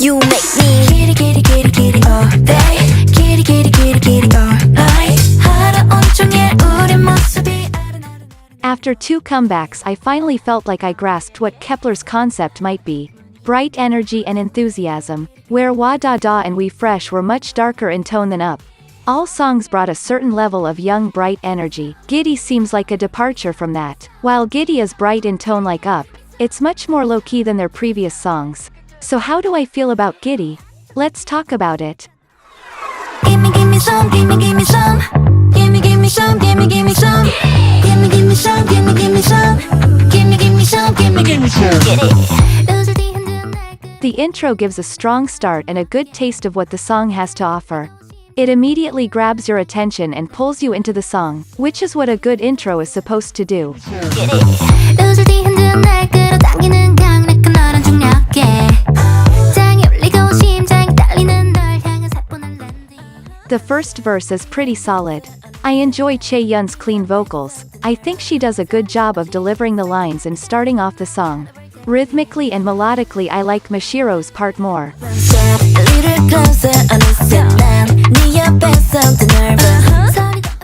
You make me giddy giddy giddy giddy all day giddy giddy giddy giddy all night 하루 온종일 우리 모습이 After 2 comebacks, I finally felt like I grasped what Kepler's concept might be. Bright energy and enthusiasm, where Wa Da Da and We Fresh were much darker in tone than Up. All songs brought a certain level of young bright energy. Giddy seems like a departure from that. While Giddy is bright in tone like Up, it's much more low-key than their previous songs. So how do I feel about Giddy? Let's talk about it. Gimme some, gimme some gimme some, gimme some gimme some, gimme some gimme some, gimme some The intro gives a strong start and a good taste of what the song has to offer. It immediately grabs your attention and pulls you into the song, which is what a good intro is supposed to do. The first verse is pretty solid. I enjoy Chae-yun's clean vocals. I think she does a good job of delivering the lines and starting off the song. Rhythmically and melodically, I like Mashiro's part more.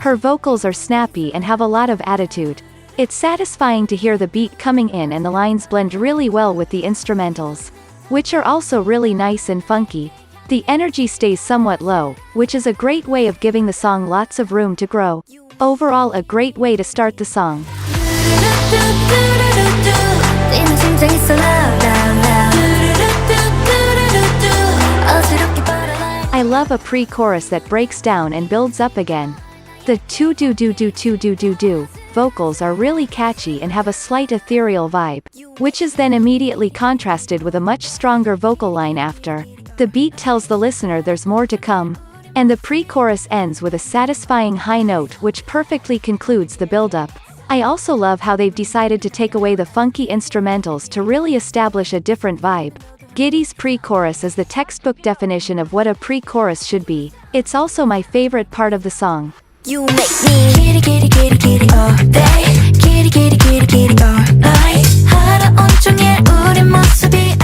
Her vocals are snappy and have a lot of attitude. It's satisfying to hear the beat coming in and the lines blend really well with the instrumentals, which are also really nice and funky. The energy stays somewhat low, which is a great way of giving the song lots of room to grow. Overall, a great way to start the song. I love a pre-chorus that breaks down and builds up again. The to-do-do-do-to-do-do-do vocals are really catchy and have a slight ethereal vibe, which is then immediately contrasted with a much stronger vocal line after. The beat tells the listener there's more to come, and the pre-chorus ends with a satisfying high note which perfectly concludes the build-up. I also love how they've decided to take away the funky instrumentals to really establish a different vibe. Giddy's pre-chorus is the textbook definition of what a pre-chorus should be. It's also my favorite part of the song. You make me giddy giddy giddy giddy all day giddy giddy giddy giddy all night 하루 온종일 우리 모습이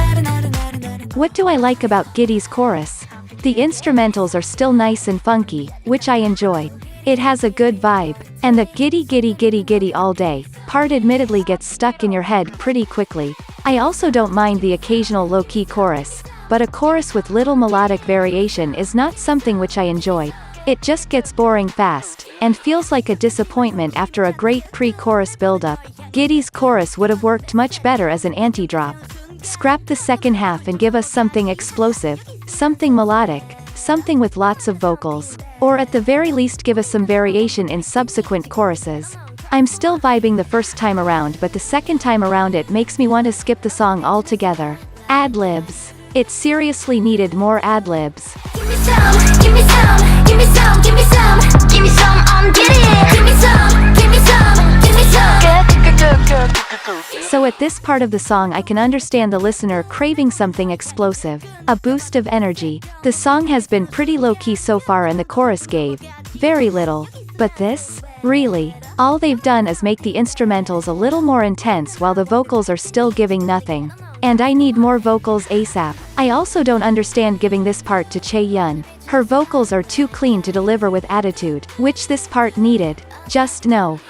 What do I like about Giddy's chorus? The instrumentals are still nice and funky, which I enjoy. It has a good vibe, and the giddy giddy giddy giddy all day part admittedly gets stuck in your head pretty quickly. I also don't mind the occasional low-key chorus, but a chorus with little melodic variation is not something which I enjoy. It just gets boring fast, and feels like a disappointment after a great pre-chorus build-up. Giddy's chorus would have worked much better as an anti-drop. Scrap the second half and give us something explosive, something melodic, something with lots of vocals, or at the very least give us some variation in subsequent choruses. I'm still vibing the first time around, but the second time around it makes me want to skip the song altogether. Ad-libs. It seriously needed more ad-libs. Give me some, give me some, give me some, give me some, give me some, I'm giddy. Give me some, give me some, give me some. So at this part of the song I can understand the listener craving something explosive, a boost of energy. The song has been pretty low-key so far and the chorus gave very little. But this? Really? All they've done is make the instrumentals a little more intense while the vocals are still giving nothing. And I need more vocals ASAP. I also don't understand giving this part to Chae-yun. Her vocals are too clean to deliver with attitude, which this part needed. Just no.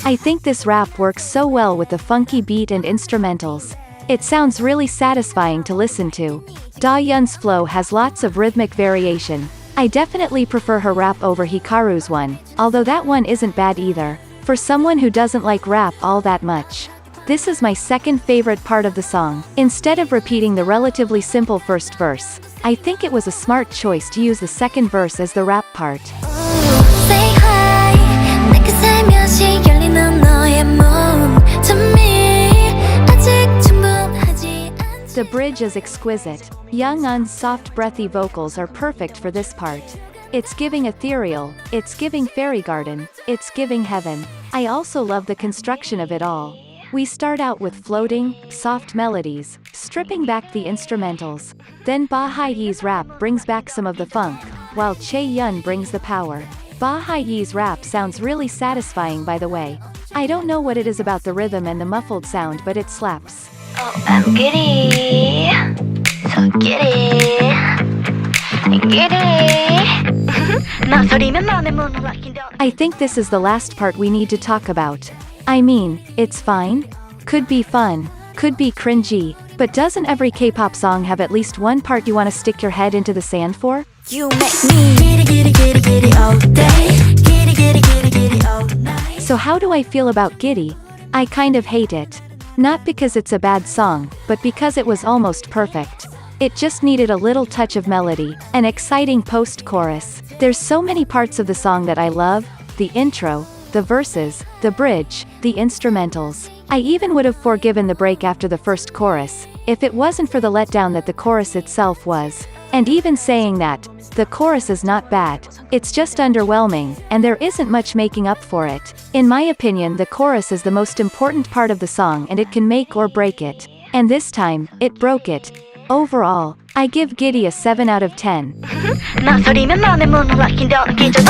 I think this rap works so well with the funky beat and instrumentals. It sounds really satisfying to listen to. Da-yun's flow has lots of rhythmic variation. I definitely prefer her rap over Hikaru's one, although that one isn't bad either, for someone who doesn't like rap all that much. This is my second favorite part of the song. Instead of repeating the relatively simple first verse, I think it was a smart choice to use the second verse as the rap part. Say hi 내가 살며시 열리는 너의 몸 to me 아직 충분하지 않지. The bridge is exquisite. Young-un's soft breathy vocals are perfect for this part. It's giving ethereal, it's giving fairy garden, it's giving heaven. I also love the construction of it all. We start out with floating, soft melodies, stripping back the instrumentals. Then Ba Hai-hee's rap brings back some of the funk, while Chae-yun brings the power. Baha Yi's rap sounds really satisfying, by the way. I don't know what it is about the rhythm and the muffled sound, but it slaps. Oh, I'm giddy, so giddy, giddy. I think this is the last part we need to talk about. I mean, it's fine. Could be fun, could be cringy, but doesn't every K-pop song have at least one part you want to stick your head into the sand for? You make me giddy, giddy, giddy, giddy all day, giddy, giddy, giddy, giddy all night. So how do I feel about Giddy? I kind of hate it. Not because it's a bad song, but because it was almost perfect. It just needed a little touch of melody, an exciting post-chorus. There's so many parts of the song that I love: the intro, the verses, the bridge, the instrumentals. I even would have forgiven the break after the first chorus, if it wasn't for the letdown that the chorus itself was. And even saying that, the chorus is not bad. It's just underwhelming, and there isn't much making up for it. In my opinion, the chorus is the most important part of the song, and it can make or break it. And this time, it broke it. Overall, I give Giddy a 7 out of 10. 나 소리면 맘에 문을 락힌 더 느끼죠.